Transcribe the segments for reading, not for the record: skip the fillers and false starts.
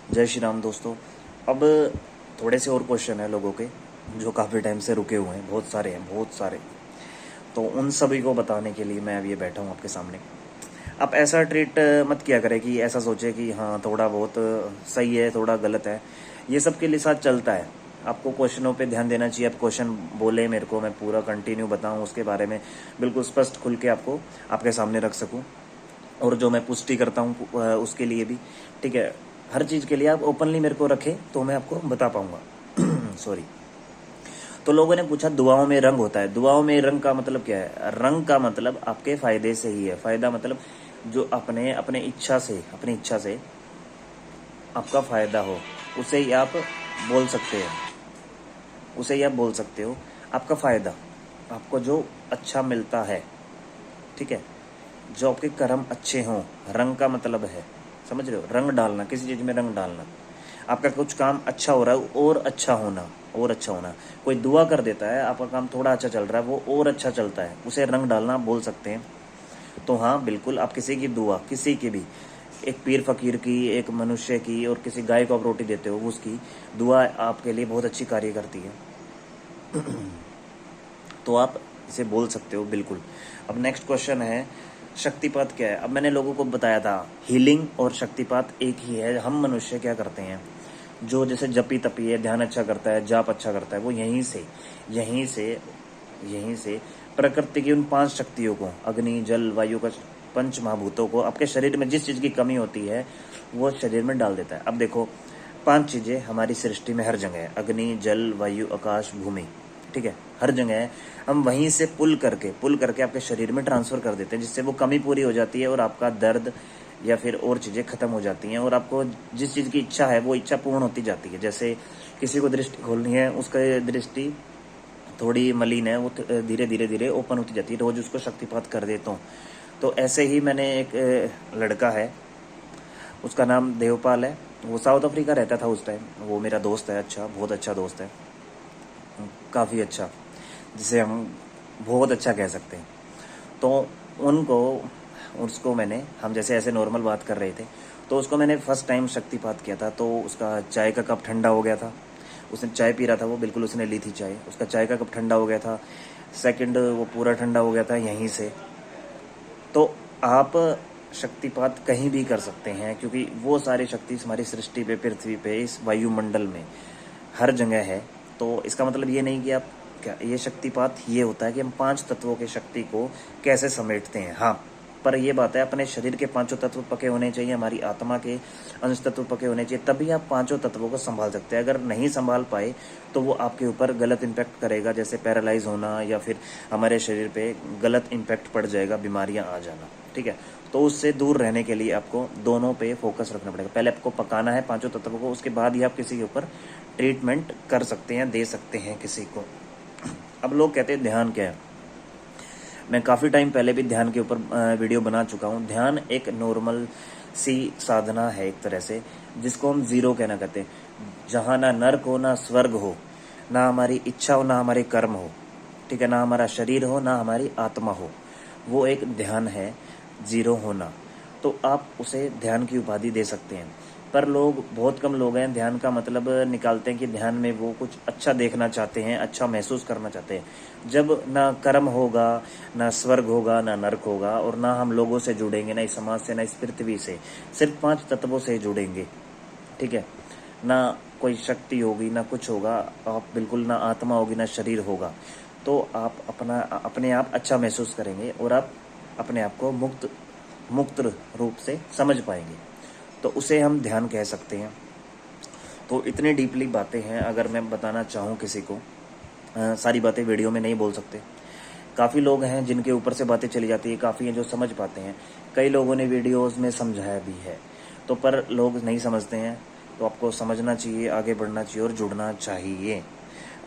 जय श्री राम दोस्तों। अब थोड़े से और क्वेश्चन है लोगों के जो काफ़ी टाइम से रुके हुए हैं, बहुत सारे हैं, बहुत सारे। तो उन सभी को बताने के लिए मैं अब ये बैठा हूँ आपके सामने। आप ऐसा ट्रीट मत किया करें कि ऐसा सोचे कि हाँ थोड़ा बहुत सही है, थोड़ा गलत है। ये सब के लिए साथ चलता है। आपको क्वेश्चनों पे ध्यान देना चाहिए। आप क्वेश्चन बोले मेरे को, मैं पूरा कंटिन्यू बताऊँ उसके बारे में, बिल्कुल स्पष्ट खुल के आपको आपके सामने रख सकूँ। और जो मैं पुष्टि करता हूँ उसके लिए भी, ठीक है। हर चीज़ के लिए आप ओपनली मेरे को रखें तो मैं आपको बता पाऊंगा। सॉरी। तो लोगों ने पूछा दुआओं में रंग होता है। दुआओं में रंग का मतलब क्या है? रंग का मतलब आपके फायदे से ही है। फायदा मतलब जो अपने अपने इच्छा से, अपनी इच्छा से आपका फायदा हो, उसे ही आप बोल सकते हैं। उसे ही आप बोल सकते हो आपका फायदा, आपको जो अच्छा मिलता है, ठीक है। जो आपके कर्म अच्छे हों। रंग का मतलब है, समझ रहे हो, रंग डालना, किसी चीज़ में रंग डालना। आपका कुछ काम अच्छा हो रहा है, और अच्छा होना, और अच्छा होना। कोई दुआ कर देता है, आपका काम थोड़ा अच्छा चल रहा है, वो और अच्छा चलता है, उसे रंग डालना बोल सकते हैं। तो हाँ बिल्कुल, आप किसी की दुआ, किसी की भी, एक पीर फकीर की, एक मनुष्य की, और किसी गाय को आप रोटी देते हो, उसकी दुआ आपके लिए बहुत अच्छी कार्य करती है। तो आप इसे बोल सकते हो बिल्कुल। अब नेक्स्ट क्वेश्चन है, शक्तिपात क्या है? अब मैंने लोगों को बताया था, हीलिंग और शक्तिपात एक ही है। हम मनुष्य क्या करते हैं, जो जैसे जपी तपी है, ध्यान अच्छा करता है, जाप अच्छा करता है, वो यहीं से यहीं से प्रकृति की उन 5 शक्तियों को, अग्नि जल वायु का, पंच महाभूतों को, आपके शरीर में जिस चीज़ की कमी होती है वो शरीर में डाल देता है। अब देखो, 5 चीज़ें हमारी सृष्टि में हर जगह है, अग्नि जल वायु आकाश भूमि, ठीक है, हर जगह है। हम वहीं से पुल करके आपके शरीर में ट्रांसफ़र कर देते हैं, जिससे वो कमी पूरी हो जाती है और आपका दर्द या फिर और चीज़ें खत्म हो जाती हैं, और आपको जिस चीज़ की इच्छा है वो इच्छा पूर्ण होती जाती है। जैसे किसी को दृष्टि खोलनी है, उसका दृष्टि थोड़ी मलिन है, वो धीरे धीरे धीरे ओपन होती जाती है। रोज़ उसको शक्तिपात कर देता हूँ। तो ऐसे ही मैंने एक लड़का है, उसका नाम देवपाल है, वो साउथ अफ्रीका रहता था उस टाइम। वो मेरा दोस्त है, अच्छा, बहुत अच्छा दोस्त है, काफ़ी अच्छा, जिसे हम बहुत अच्छा कह सकते हैं। तो उनको उसको मैंने, हम जैसे ऐसे नॉर्मल बात कर रहे थे, तो उसको मैंने फर्स्ट टाइम शक्तिपात किया था। तो उसका चाय का कप ठंडा हो गया था, उसने चाय पी रहा था, वो बिल्कुल उसने ली थी चाय, उसका चाय का कप ठंडा हो गया था। सेकंड, वो पूरा ठंडा हो गया था यहीं से। तो आप शक्तिपात कहीं भी कर सकते हैं, क्योंकि वो सारी शक्ति हमारी सृष्टि पे, पृथ्वी पे, इस वायुमंडल में हर जगह है। तो इसका मतलब ये नहीं कि आप क्या, ये शक्तिपात ये होता है कि हम 5 तत्वों की शक्ति को कैसे समेटते हैं। हाँ, पर ये बात है, अपने शरीर के 5 तत्व पके होने चाहिए, हमारी आत्मा के अंश तत्व पके होने चाहिए, तभी आप 5 तत्वों को संभाल सकते हैं। अगर नहीं संभाल पाए तो वो आपके ऊपर गलत इम्पैक्ट करेगा, जैसे पैरालाइज होना, या फिर हमारे शरीर पे गलत इम्पैक्ट पड़ जाएगा, बीमारियां आ जाना, ठीक है। तो उससे दूर रहने के लिए आपको दोनों पे फोकस रखना पड़ेगा। पहले आपको पकाना है 5 तत्वों को, उसके बाद ही आप किसी के ऊपर ट्रीटमेंट कर सकते हैं, दे सकते हैं किसी को। अब लोग कहते हैं ध्यान क्या है? मैं काफ़ी टाइम पहले भी ध्यान के ऊपर वीडियो बना चुका हूँ। ध्यान एक नॉर्मल सी साधना है एक तरह से, जिसको हम ज़ीरो कहना कहते हैं, जहाँ ना नर्क हो, ना स्वर्ग हो, ना हमारी इच्छा हो, ना हमारे कर्म हो, ठीक है, ना हमारा शरीर हो, ना हमारी आत्मा हो। वो एक ध्यान है, ज़ीरो होना। तो आप उसे ध्यान की उपाधि दे सकते हैं। पर लोग, बहुत कम लोग हैं, ध्यान का मतलब निकालते हैं कि ध्यान में वो कुछ अच्छा देखना चाहते हैं, अच्छा महसूस करना चाहते हैं। जब ना कर्म होगा, ना स्वर्ग होगा, ना नरक होगा, और ना हम लोगों से जुड़ेंगे, ना इस समाज से, ना इस पृथ्वी से, सिर्फ 5 तत्वों से जुड़ेंगे, ठीक है। ना कोई शक्ति होगी, ना कुछ होगा, आप बिल्कुल, ना आत्मा होगी, ना शरीर होगा। तो आप अपने आप अच्छा महसूस करेंगे, और आप अपने आप को मुक्त मुक्त रूप से समझ पाएंगे। तो उसे हम ध्यान कह सकते हैं। तो इतनी डीपली बातें हैं, अगर मैं बताना चाहूँ किसी को, सारी बातें वीडियो में नहीं बोल सकते। काफ़ी लोग हैं जिनके ऊपर से बातें चली जाती है, काफ़ी हैं जो समझ पाते हैं, कई लोगों ने वीडियोस में समझाया भी है। तो पर लोग नहीं समझते हैं। तो आपको समझना चाहिए, आगे बढ़ना चाहिए और जुड़ना चाहिए।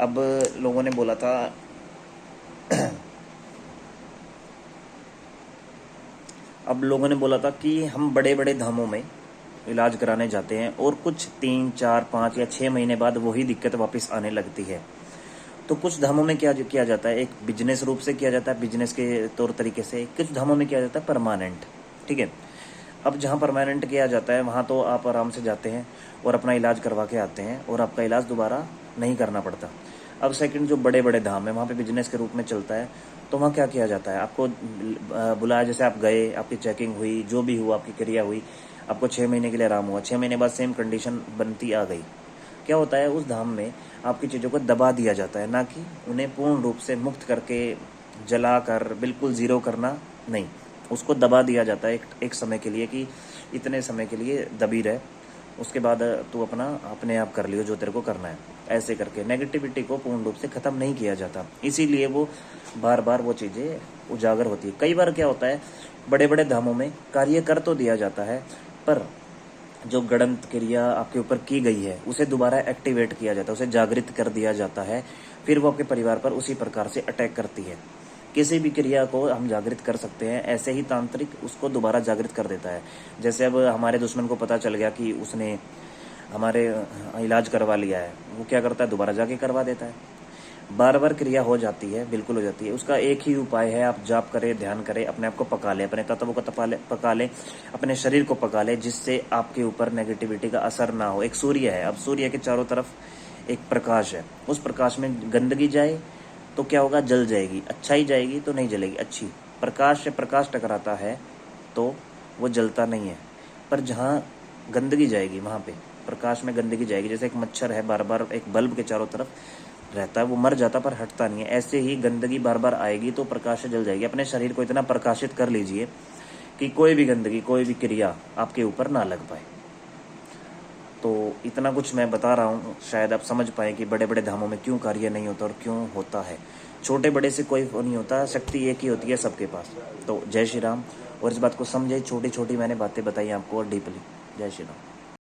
अब लोगों ने बोला था अब लोगों ने बोला था कि हम बड़े बड़े धामों में इलाज कराने जाते हैं, और कुछ 3 4 5 या 6 महीने बाद वही दिक्कत वापस आने लगती है। तो कुछ धामों में क्या किया जाता है, एक बिजनेस रूप से किया जाता है, बिजनेस के तौर तरीके से। कुछ धामों में किया जाता है परमानेंट, ठीक है। अब जहाँ परमानेंट किया जाता है वहाँ तो आप आराम से जाते हैं और अपना इलाज करवा के आते हैं और आपका इलाज दोबारा नहीं करना पड़ता। अब सेकंड जो बड़े बड़े धाम है वहाँ पे बिजनेस के रूप में चलता है, तो वहाँ क्या किया जाता है, आपको बुलाया, जैसे आप गए, आपकी चेकिंग हुई, जो भी हुआ, आपकी क्रिया हुई, आपको 6 महीने के लिए आराम हुआ, 6 महीने बाद सेम कंडीशन बनती आ गई। क्या होता है, उस धाम में आपकी चीज़ों को दबा दिया जाता है, ना कि उन्हें पूर्ण रूप से मुक्त करके जला कर बिल्कुल ज़ीरो करना नहीं, उसको दबा दिया जाता है एक समय के लिए कि इतने समय के लिए दबी रहे, उसके बाद तू अपना अपने आप कर लियो जो तेरे को करना है। ऐसे करके नेगेटिविटी को पूर्ण रूप से ख़त्म नहीं किया जाता, इसीलिए वो बार बार वो चीज़ें उजागर होती है। कई बार क्या होता है, बड़े बड़े धामों में कार्य कर तो दिया जाता है, पर जो गणंत क्रिया आपके ऊपर की गई है उसे दोबारा एक्टिवेट किया जाता है, उसे जागृत कर दिया जाता है, फिर वो आपके परिवार पर उसी प्रकार से अटैक करती है। किसी भी क्रिया को हम जागृत कर सकते हैं, ऐसे ही तांत्रिक उसको दोबारा जागृत कर देता है। जैसे अब हमारे दुश्मन को पता चल गया कि उसने हमारे इलाज करवा लिया है, वो क्या करता है, दोबारा जाके करवा देता है। बार बार क्रिया हो जाती है, बिल्कुल हो जाती है। उसका एक ही उपाय है, आप जाप करें, ध्यान करें, अपने आप को पका लें, अपने तत्वों को पका लें, अपने शरीर को पका लें, जिससे आपके ऊपर नेगेटिविटी का असर ना हो। एक सूर्य है, अब सूर्य के चारों तरफ एक प्रकाश है, उस प्रकाश में गंदगी जाए तो क्या होगा, जल जाएगी। अच्छाई जाएगी तो नहीं जलेगी, अच्छी। प्रकाश से प्रकाश टकराता है तो वो जलता नहीं है, पर जहाँ गंदगी जाएगी वहाँ पे प्रकाश में गंदगी जाएगी। जैसे एक मच्छर है, बार बार एक बल्ब के चारों तरफ रहता है, वो मर जाता पर हटता नहीं है, ऐसे ही गंदगी बार बार आएगी तो प्रकाश से जल जाएगी। अपने शरीर को इतना प्रकाशित कर लीजिए कि कोई भी गंदगी, कोई भी क्रिया आपके ऊपर ना लग पाए। तो इतना कुछ मैं बता रहा हूँ, शायद आप समझ पाए कि बड़े बड़े धामों में क्यों कार्य नहीं होता और क्यों होता है। छोटे बड़े से कोई नहीं होता, शक्ति एक ही होती है सबके पास। तो जय श्री राम। और इस बात को समझे, छोटी छोटी मैंने बातें बताई आपको और डीपली। जय श्री राम।